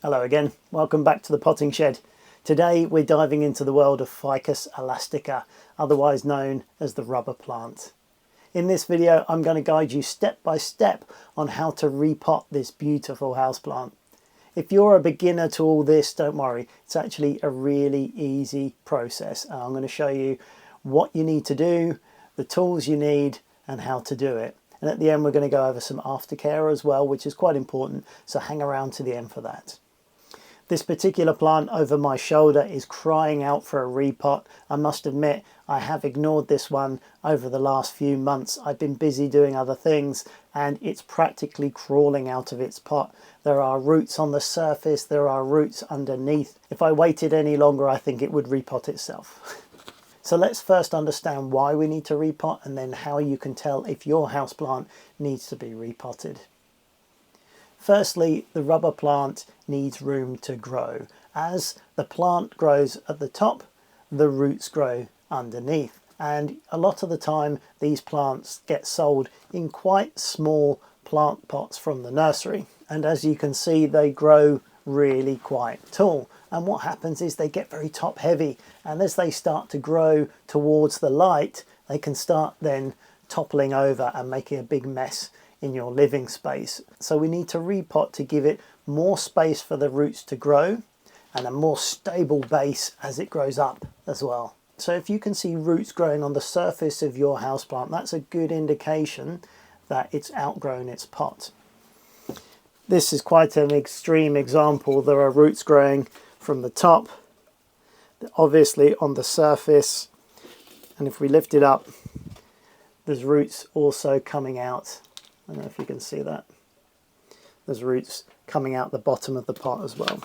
Hello again, welcome back to the potting shed. Today we're diving into the world of Ficus Elastica, otherwise known as the rubber plant. In this video I'm going to guide you step by step on how to repot this beautiful houseplant. If you're a beginner to all this, don't worry, it's actually a really easy process. I'm going to show you what you need to do, the tools you need and how to do it. And at the end we're going to go over some aftercare as well, which is quite important, so hang around to the end for that. This particular plant over my shoulder is crying out for a repot. I must admit I have ignored this one over the last few months. I've been busy doing other things and it's practically crawling out of its pot. There are roots on the surface, there are roots underneath. If I waited any longer I think it would repot itself. So let's first understand why we need to repot and then how you can tell if your houseplant needs to be repotted. Firstly, the rubber plant needs room to grow. As the plant grows at the top, the roots grow underneath. And a lot of the time, these plants get sold in quite small plant pots from the nursery. And as you can see, they grow really quite tall. And what happens is they get very top heavy. And as they start to grow towards the light, they can start then toppling over and making a big mess in your living space. So we need to repot to give it more space for the roots to grow and a more stable base as it grows up as well. So if you can see roots growing on the surface of your houseplant, that's a good indication that it's outgrown its pot. This is quite an extreme example. There are roots growing from the top, obviously on the surface, and if we lift it up, there's roots also coming out. I don't know if you can see that. There's roots coming out the bottom of the pot as well.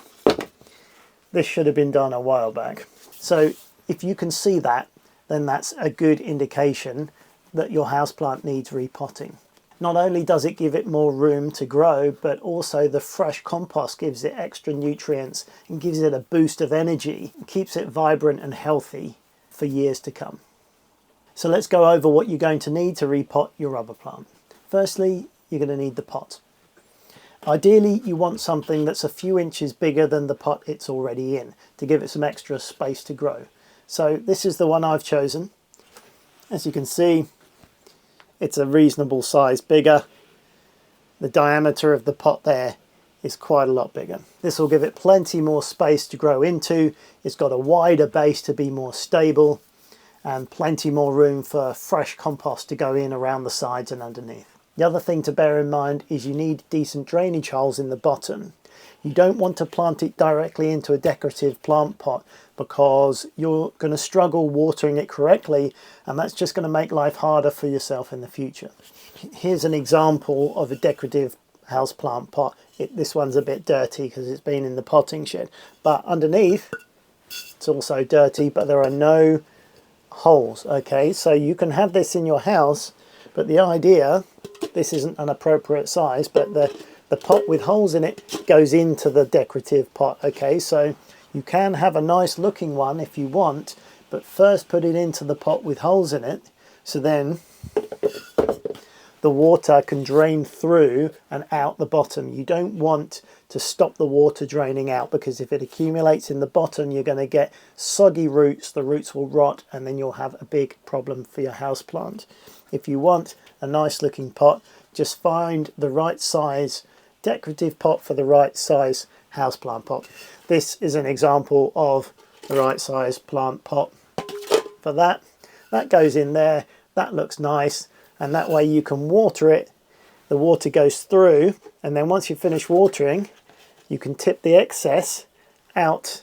This should have been done a while back. So if you can see that, then that's a good indication that your houseplant needs repotting. Not only does it give it more room to grow, but also the fresh compost gives it extra nutrients and gives it a boost of energy. It keeps it vibrant and healthy for years to come. So let's go over what you're going to need to repot your rubber plant. Firstly, you're going to need the pot. Ideally, you want something that's a few inches bigger than the pot it's already in to give it some extra space to grow. So this is the one I've chosen. As you can see, it's a reasonable size bigger. The diameter of the pot there is quite a lot bigger. This will give it plenty more space to grow into. It's got a wider base to be more stable and plenty more room for fresh compost to go in around the sides and underneath. The other thing to bear in mind is you need decent drainage holes in the bottom. You don't want to plant it directly into a decorative plant pot because you're going to struggle watering it correctly, and that's just going to make life harder for yourself in the future. Here's an example of a decorative houseplant pot. This one's a bit dirty because it's been in the potting shed, but underneath it's also dirty, but there are no holes. Okay, so you can have this in your house, but the idea, this isn't an appropriate size, but the pot with holes in it goes into the decorative pot. Okay, so you can have a nice looking one if you want, but first put it into the pot with holes in it, so then the water can drain through and out the bottom. You don't want to stop the water draining out, because if it accumulates in the bottom you're going to get soggy roots, the roots will rot, and then you'll have a big problem for your houseplant. If you want a nice looking pot, just find the right size decorative pot for the right size houseplant pot. This is an example of the right size plant pot for that. That goes in there, that looks nice, and that way you can water it. The water goes through, and then once you finish watering you can tip the excess out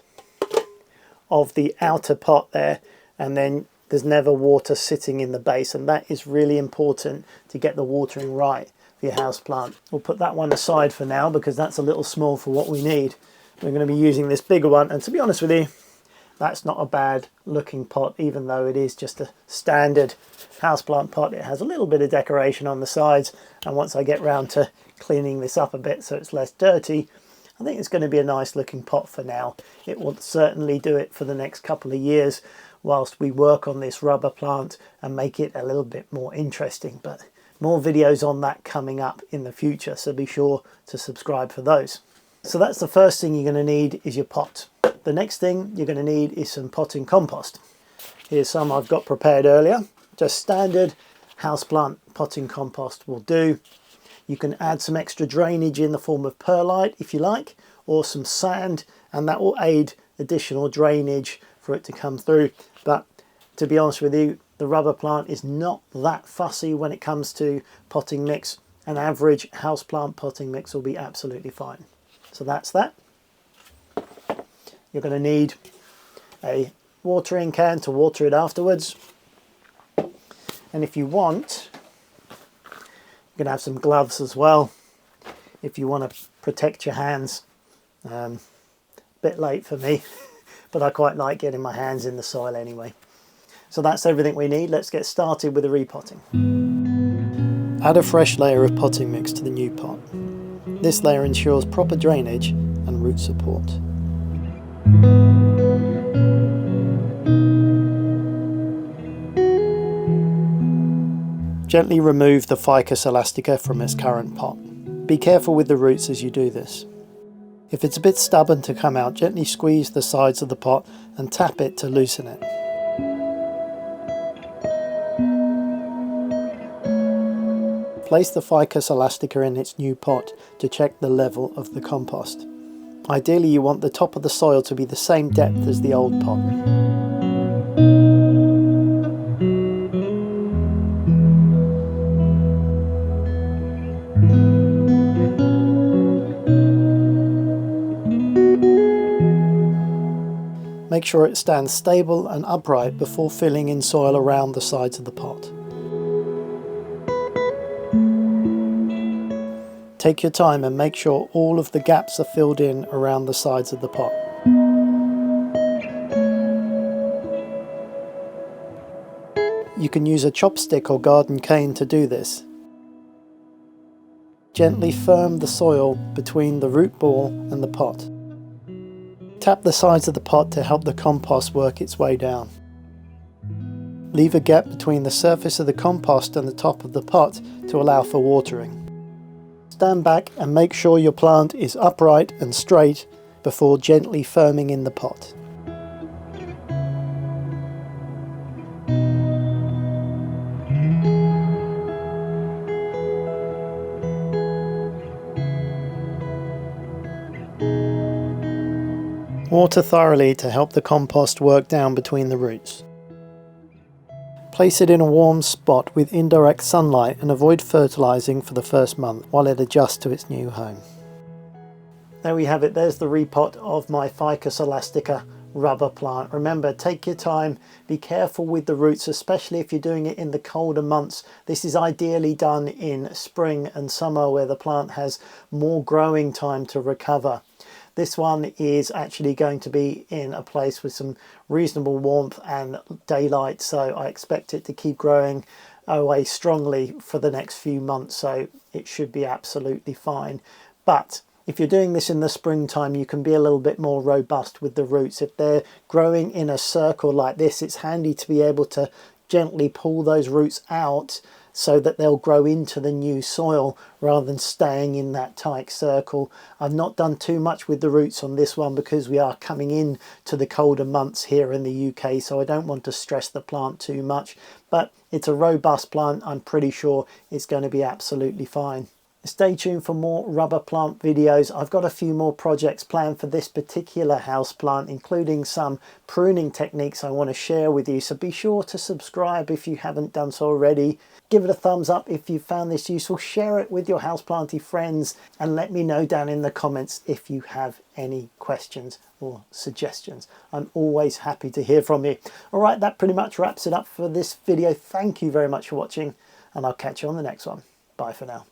of the outer pot there, and then there's never water sitting in the base, and that is really important to get the watering right for your houseplant. We'll put that one aside for now because that's a little small for what we need. We're going to be using this bigger one, and to be honest with you, that's not a bad looking pot, even though it is just a standard houseplant pot. It has a little bit of decoration on the sides, and once I get round to cleaning this up a bit so it's less dirty, I think it's going to be a nice looking pot for now. It will certainly do it for the next couple of years whilst we work on this rubber plant and make it a little bit more interesting. But more videos on that coming up in the future, so be sure to subscribe for those. So that's the first thing you're going to need is your pot. The next thing you're going to need is some potting compost. Here's some I've got prepared earlier. Just standard houseplant potting compost will do. You can add some extra drainage in the form of perlite if you like, or some sand, and that will aid additional drainage for it to come through. But to be honest with you, the rubber plant is not that fussy when it comes to potting mix. An average houseplant potting mix will be absolutely fine. So that's that. You're going to need a watering can to water it afterwards. And if you want, you're going to have some gloves as well if you want to protect your hands. Bit late for me, but I quite like getting my hands in the soil anyway. So that's everything we need. Let's get started with the repotting. Add a fresh layer of potting mix to the new pot. This layer ensures proper drainage and root support. Gently remove the Ficus Elastica from its current pot. Be careful with the roots as you do this. If it's a bit stubborn to come out, gently squeeze the sides of the pot and tap it to loosen it. Place the Ficus Elastica in its new pot to check the level of the compost. Ideally you want the top of the soil to be the same depth as the old pot. Make sure it stands stable and upright before filling in soil around the sides of the pot. Take your time and make sure all of the gaps are filled in around the sides of the pot. You can use a chopstick or garden cane to do this. Gently firm the soil between the root ball and the pot. Tap the sides of the pot to help the compost work its way down. Leave a gap between the surface of the compost and the top of the pot to allow for watering. Stand back and make sure your plant is upright and straight before gently firming in the pot. Water thoroughly to help the compost work down between the roots. Place it in a warm spot with indirect sunlight and avoid fertilising for the first month while it adjusts to its new home. There we have it, there's the repot of my Ficus Elastica rubber plant. Remember, take your time, be careful with the roots, especially if you're doing it in the colder months. This is ideally done in spring and summer where the plant has more growing time to recover. This one is actually going to be in a place with some reasonable warmth and daylight, so I expect it to keep growing away strongly for the next few months, so it should be absolutely fine. But if you're doing this in the springtime, you can be a little bit more robust with the roots. If they're growing in a circle like this, it's handy to be able to gently pull those roots out so that they'll grow into the new soil rather than staying in that tight circle. I've not done too much with the roots on this one because we are coming in to the colder months here in the UK, so I don't want to stress the plant too much, but it's a robust plant. I'm pretty sure it's going to be absolutely fine. Stay tuned for more rubber plant videos. I've got a few more projects planned for this particular house plant, including some pruning techniques I want to share with you, so be sure to subscribe if you haven't done so already. Give it a thumbs up if you found this useful, share it with your houseplanty friends, and let me know down in the comments if you have any questions or suggestions. I'm always happy to hear from you. Alright, that pretty much wraps it up for this video. Thank you very much for watching, and I'll catch you on the next one. Bye for now.